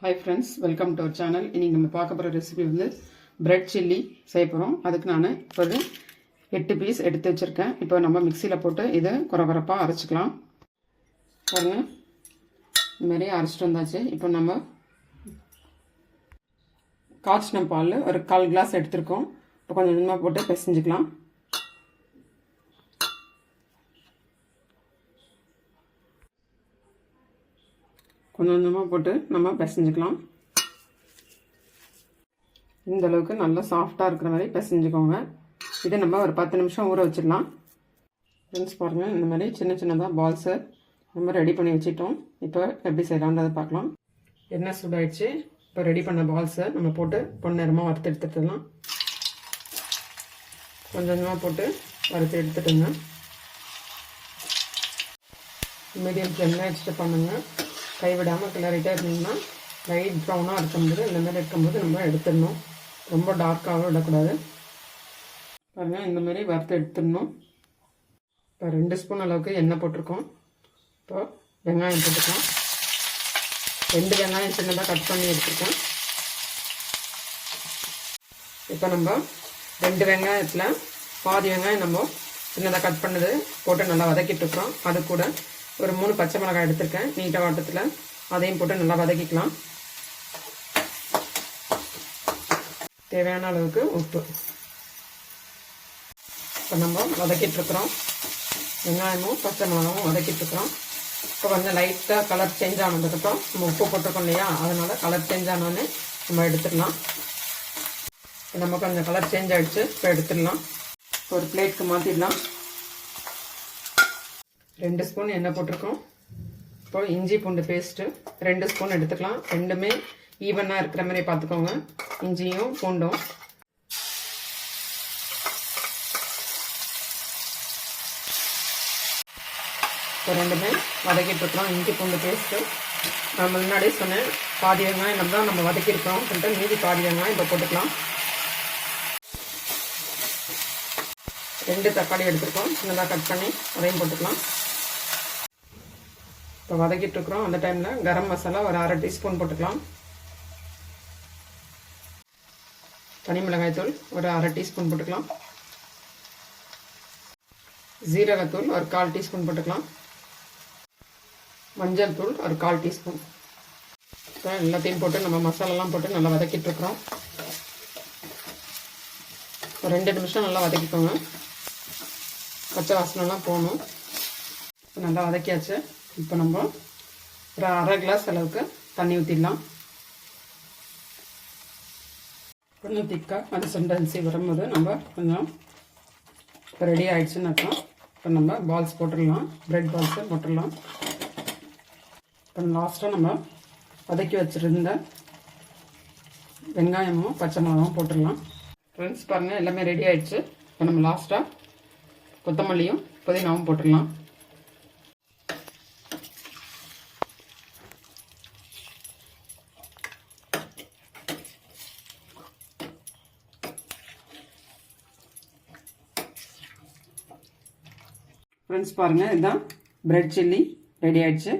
Hi friends, welcome to our channel. இன்றைக்கி நம்ம பார்க்க போகிற ரெசிபி வந்து பிரெட் சில்லி செய்ய போகிறோம். அதுக்கு நான் ஒரு 8 பீஸ் எடுத்து வச்சுருக்கேன். இப்போ நம்ம மிக்சியில் போட்டு இதை குறப்பாக அரைச்சிக்கலாம். பாருங்கள், இதுமாரி அரைச்சிட்டு வந்தாச்சு. இப்போ நம்ம காய்ச்சின பால் ஒரு 1/4 கிளாஸ் எடுத்துருக்கோம். இப்போ கொஞ்சம் கொஞ்சமாக போட்டு பிசைஞ்சிக்கலாம். கொஞ்சம் கொஞ்சமாக போட்டு நம்ம பிசைஞ்சிக்கலாம். இந்த அளவுக்கு நல்லா சாஃப்டாக இருக்கிற மாதிரி பிசைஞ்சிக்கோங்க. இதை நம்ம ஒரு 10 நிமிஷம் ஊற வச்சிடலாம். ஃப்ரெண்ட்ஸ் பாருங்கள், இந்த மாதிரி சின்ன சின்னதாக பால்ஸை நம்ம ரெடி பண்ணி வச்சிட்டோம். இப்போ எப்படி செய்யலான்றதை பார்க்கலாம். எண்ணெய் சூடாயிடுச்சு. இப்போ ரெடி பண்ண பால்ஸை நம்ம போட்டு பொன்னிறமாக வறுத்து எடுத்துடலாம். கொஞ்சம் கொஞ்சமாக போட்டு வறுத்து எடுத்துட்டுங்க. மீடியம் ஃப்ளேமில் வச்சுட்டு பண்ணுங்கள். கைவிடாமல் கிளறிட்டே இருந்தீங்கன்னா லைட் ப்ரௌனாக இருக்கும்போது இந்த மாதிரி இருக்கும்போது நம்ம எடுத்துடணும். ரொம்ப டார்க்காகவும் விடக்கூடாது. பாருங்கள், இந்த மாதிரி வறுத்து எடுத்துடணும். இப்போ 2 ஸ்பூன் அளவுக்கு எண்ணெய் போட்டிருக்கோம். இப்போ வெங்காயம் போட்டுக்கலாம். 2 வெங்காயம் சின்னதாக கட் பண்ணி எடுத்துருக்கேன். இப்போ நம்ம 2 வெங்காயத்தில் பாதி வெங்காயம் நம்ம சின்னதாக கட் பண்ணது போட்டு நல்லா வதக்கிட்டுருக்கோம். அது கூட ஒரு 3 பச்சை மிளகாய் எடுத்திருக்கேன் நீட்ட வாட்டத்தில். அதையும் போட்டு நல்லா வதக்கிக்கலாம். தேவையான அளவுக்கு உப்பு. இப்போ நம்ம வதக்கிட்டுருக்குறோம். வெங்காயமும் பச்சை மிளகாவும் வதக்கிட்டுருக்குறோம். இப்போ கொஞ்சம் லைட்டாக கலர் சேஞ்ச் ஆனதுக்கப்புறம் நம்ம உப்பு போட்டிருக்கோம் இல்லையா, அதனால் கலர் சேஞ்ச் ஆனோன்னு நம்ம எடுத்துடலாம். இப்போ நம்ம கொஞ்சம் கலர் சேஞ்ச் ஆகிடுச்சு. இப்போ எடுத்துடலாம். ஒரு பிளேட்டுக்கு மாற்றிடலாம். 2 ஸ்பூன் எண்ணெய் போட்டிருக்கோம். இப்போ இஞ்சி பூண்டு பேஸ்ட்டு 2 ஸ்பூன் எடுத்துக்கலாம். ரெண்டுமே ஈவனாக இருக்கிற மாதிரி பார்த்துக்கோங்க, இஞ்சியும் பூண்டும். இப்போ ரெண்டுமே வதக்கிட்டுருக்கலாம். இஞ்சி பூண்டு பேஸ்ட்டு நான் முன்னாடியே சொன்னேன், பாதி வெங்காயம் தான் நம்ம வதக்கியிருக்கிறோம் சொல்லிட்டு மீதி பாதி வெங்காயம் இப்போ போட்டுக்கலாம். 2 தக்காளி எடுத்துருக்கோம், சின்னதாக கட் பண்ணி அதையும் போட்டுக்கலாம். இப்போ வதக்கிட்டுருக்குறோம். அந்த டைமில் கரம் மசாலா ஒரு 1/2 டீஸ்பூன் போட்டுக்கலாம். தனி மிளகாய்த்தூள் ஒரு 1/2 டீஸ்பூன் போட்டுக்கலாம். ஜீரகத்தூள் ஒரு 1/4 டீஸ்பூன் போட்டுக்கலாம். மஞ்சள் தூள் ஒரு 1/4 டீஸ்பூன். இப்போ எல்லாத்தையும் போட்டு நம்ம மசாலாலாம் போட்டு நல்லா வதக்கிட்டுருக்குறோம். ஒரு 2 நிமிஷம் நல்லா வதக்கிக்கோங்க. பச்சை வாசனைலாம் போகணும். நல்லா வதக்கியாச்சு. இப்போ நம்ம ஒரு 1/2 கிளாஸ் அளவுக்கு தண்ணி ஊற்றிடலாம். கொஞ்சம் திக்காக கன்சிஸ்டன்சி வரும்போது நம்ம கொஞ்சம் இப்போ ரெடி ஆகிடுச்சுன்னாக்கா இப்போ நம்ம பால்ஸ் போட்டுடலாம். பிரெட் பால்ஸை போட்டுடலாம். இப்போ லாஸ்ட்டாக நம்ம வதக்கி வச்சுருந்த வெங்காயமும் பச்சை மிளகாவும் போட்டுடலாம். ஃப்ரெண்ட்ஸ் பாருங்கள், எல்லாமே ரெடி ஆகிடுச்சு. இப்போ நம்ம லாஸ்ட்டாக கொத்தமல்லியும் புதினாவும் போட்டுடலாம். ஃப்ரெண்ட்ஸ் பாருங்கள், இதுதான் பிரெட் சில்லி ரெடி ஆகிடுச்சு.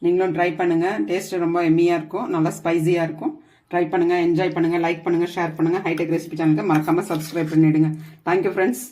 நீங்களும் ட்ரை பண்ணுங்கள். டேஸ்ட்டு ரொம்ப எம்மியாக இருக்கும், நல்லா ஸ்பைஸியாக இருக்கும். ட்ரை பண்ணுங்கள், என்ஜாய் பண்ணுங்கள், லைக் பண்ணுங்கள், ஷேர் பண்ணுங்கள். ஹைடெக் ரெசிபி சேனலுக்கு மறக்காமல் சப்ஸ்கிரைப் பண்ணிவிடுங்க. Thank you friends.